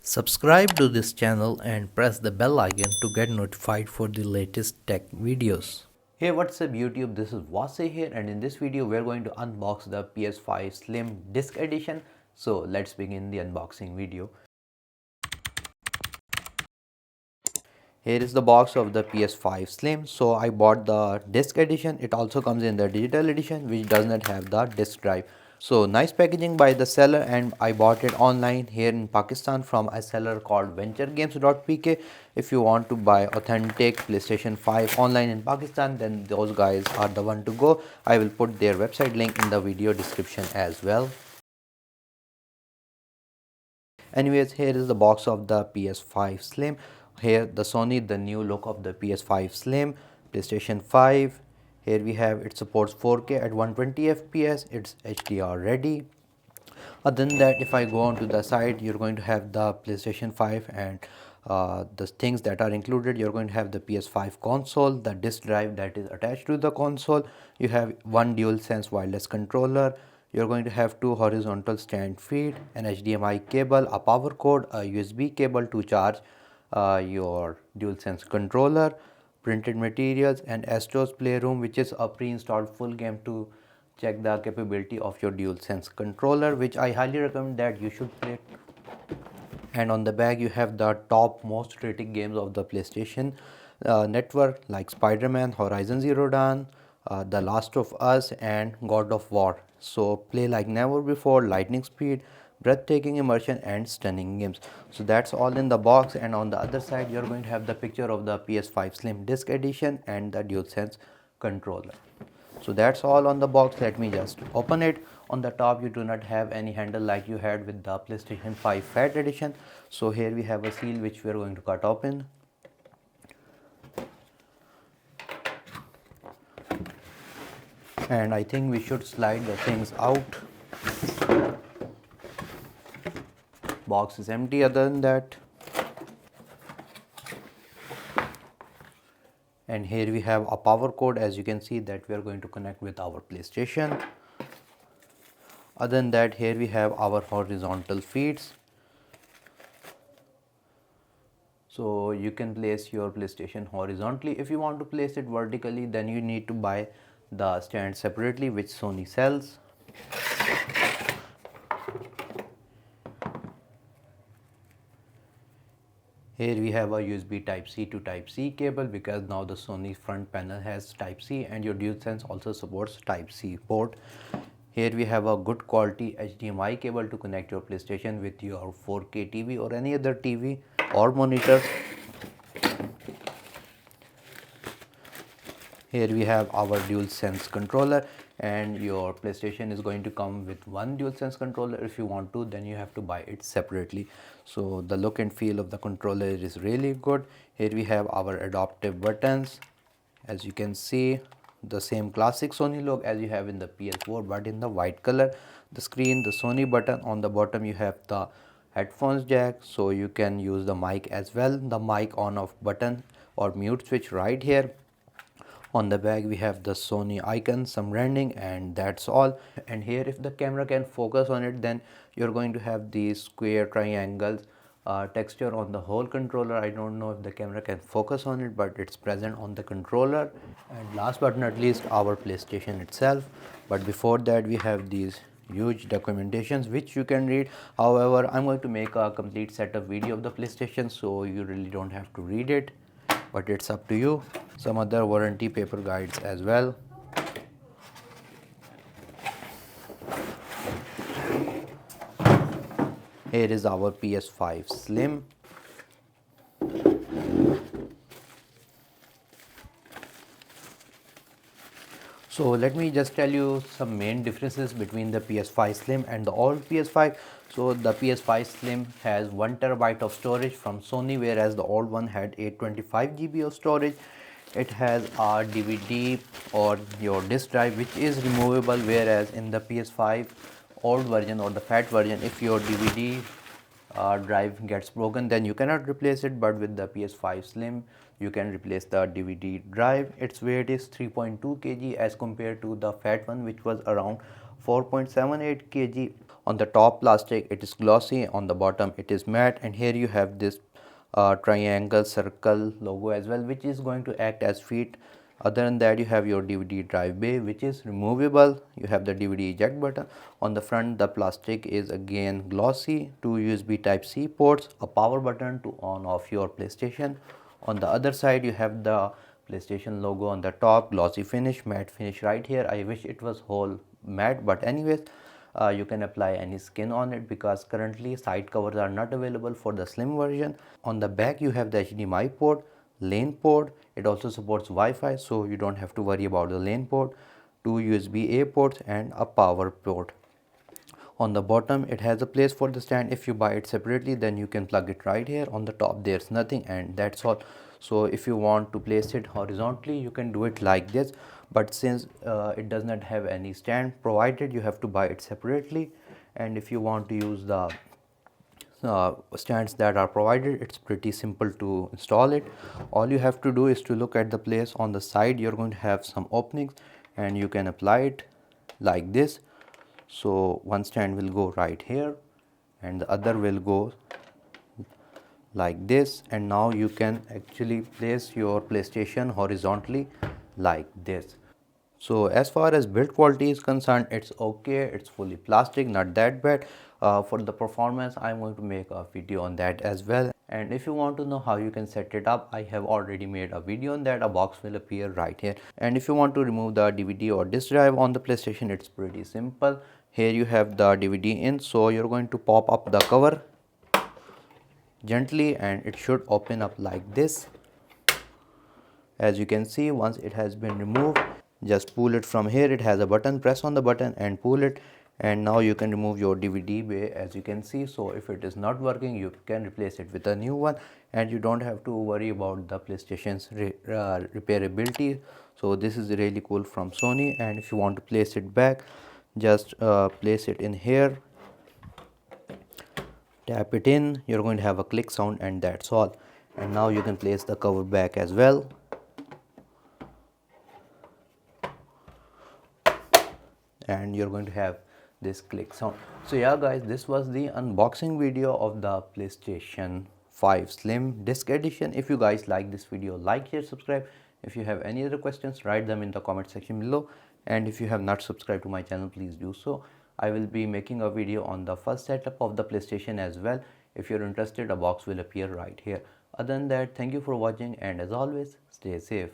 Subscribe to this channel and press the bell icon to get notified for the latest tech videos. Hey, what's up YouTube, this is Wasay here, and in this video we're going to unbox the PS5 Slim Disc Edition. So let's begin the unboxing video. Here is the box of the PS5 Slim. So I bought the disc edition. It also comes in the digital edition which does not have the disc drive. So nice packaging by the seller, and I bought it online here in Pakistan from a seller called venturegames.pk. If you want to buy authentic PlayStation 5 online in Pakistan, then those guys are the one to go. I will put their website link in the video description as well. Anyways, here is the box of the PS5 Slim. Here the new look of the PS5 Slim, PlayStation 5. Here we have it supports 4K at 120 FPS. It's HDR ready. Other than that, if I go on to the side, you're going to have the PlayStation 5 and the things that are included. You're going to have the PS5 console, the disk drive that is attached to the console. You have one Dualsense wireless controller. You're going to have two horizontal stand feet, an HDMI cable, a power cord, a USB cable to charge your DualSense controller, printed materials, and Astro's Playroom, which is a pre-installed full game to check the capability of your DualSense controller, which I highly recommend that you should play. And on the back you have the top most rated games of the PlayStation network, like Spider-Man, Horizon Zero Dawn, The Last of Us, and God of War. So play like never before, lightning speed, breathtaking immersion, and stunning games. So that's all in the box, and on the other side you're going to have the picture of the PS5 Slim Disc Edition and the DualSense controller. So that's all on the box. Let me just open it. On the top you do not have any handle like you had with the PlayStation 5 Fat Edition. So here we have a seal which we are going to cut open. And I think we should slide the things out. Box is empty other than that. And here we have a power cord, as you can see, that we are going to connect with our PlayStation. Other than that, here we have our horizontal feet. So you can place your PlayStation horizontally. If you want to place it vertically, then you need to buy the stand separately, which Sony sells. Here we have a USB Type-C to Type-C cable, because now the Sony front panel has Type-C and your DualSense also supports Type-C port. Here we have a good quality HDMI cable to connect your PlayStation with your 4K TV or any other TV or monitor. Here we have our DualSense controller, and your PlayStation is going to come with one DualSense controller. If you want to, then you have to buy it separately. So the look and feel of the controller is really good. Here we have our adaptive buttons. As you can see, the same classic Sony look as you have in the PS4, but in the white color. The screen, the Sony button. On the bottom you have the headphones jack, so you can use the mic as well. The mic on off button or mute switch right here. On the back we have the Sony icon, some branding, and that's all. And here, if the camera can focus on it, then you're going to have these square triangles texture on the whole controller. I don't know if the camera can focus on it, but it's present on the controller. And last but not least, our PlayStation itself. But before that, we have these huge documentations which you can read. However, I'm going to make a complete setup video of the PlayStation, so you really don't have to read it, but it's up to you. Some other warranty paper guides as well. Here is our PS5 Slim. So let me just tell you some main differences between the PS5 Slim and the old PS5. So the PS5 Slim has 1 terabyte of storage from Sony, whereas the old one had 825 GB of storage. It has a DVD or your disk drive which is removable, whereas in the PS5 old version or the fat version, if your DVD drive gets broken, then you cannot replace it. But with the PS5 Slim, you can replace the DVD drive. Its weight is 3.2 kg as compared to the fat one, which was around 4.78 kg. On the top plastic it is glossy, on the bottom it is matte, and here you have this triangle circle logo as well, which is going to act as feet. Other than that, you have your DVD drive bay, which is removable. You have the DVD eject button. On the front, the plastic is again glossy. Two USB type C ports, a power button to on off your PlayStation. On the other side, you have the PlayStation logo on the top, glossy finish, matte finish right here. I wish it was whole matte, but anyways, you can apply any skin on it because currently side covers are not available for the slim version. On the back, you have the HDMI port, LAN port. It also supports Wi-Fi, so you don't have to worry about the LAN port, two USB-A ports, and a power port. On the bottom it has a place for the stand. If you buy it separately, then you can plug it right here. On the top there's nothing, and that's all. So if you want to place it horizontally, you can do it like this, but since it does not have any stand provided, you have to buy it separately. And if you want to use the stands that are provided, it's pretty simple to install it. All you have to do is to look at the place on the side. You're going to have some openings, and you can apply it like this. So one stand will go right here and the other will go like this, and now you can actually place your PlayStation horizontally like this. So as far as build quality is concerned, it's okay, it's fully plastic, not that bad. For the performance, I'm going to make a video on that as well. And if you want to know how you can set it up, I have already made a video on that. A box will appear right here. And if you want to remove the DVD or disk drive on the PlayStation, it's pretty simple. Here you have the DVD in, so you're going to pop up the cover gently and it should open up like this. As you can see, once it has been removed, just pull it from here. It has a button, press on the button and pull it, and now you can remove your DVD bay, as you can see. So if it is not working, you can replace it with a new one, and you don't have to worry about the PlayStation's repairability. So this is really cool from Sony. And if you want to place it back, just place it in here, tap it in, you're going to have a click sound, and that's all. And now you can place the cover back as well. And you're going to have this click sound. So yeah guys, this was the unboxing video of the PlayStation 5 Slim Disc Edition. If you guys like this video, like, share, subscribe. If you have any other questions, write them in the comment section below. And if you have not subscribed to my channel, please do so. I will be making a video on the first setup of the PlayStation as well. If you're interested, a box will appear right here. Other than that, thank you for watching, and as always, stay safe.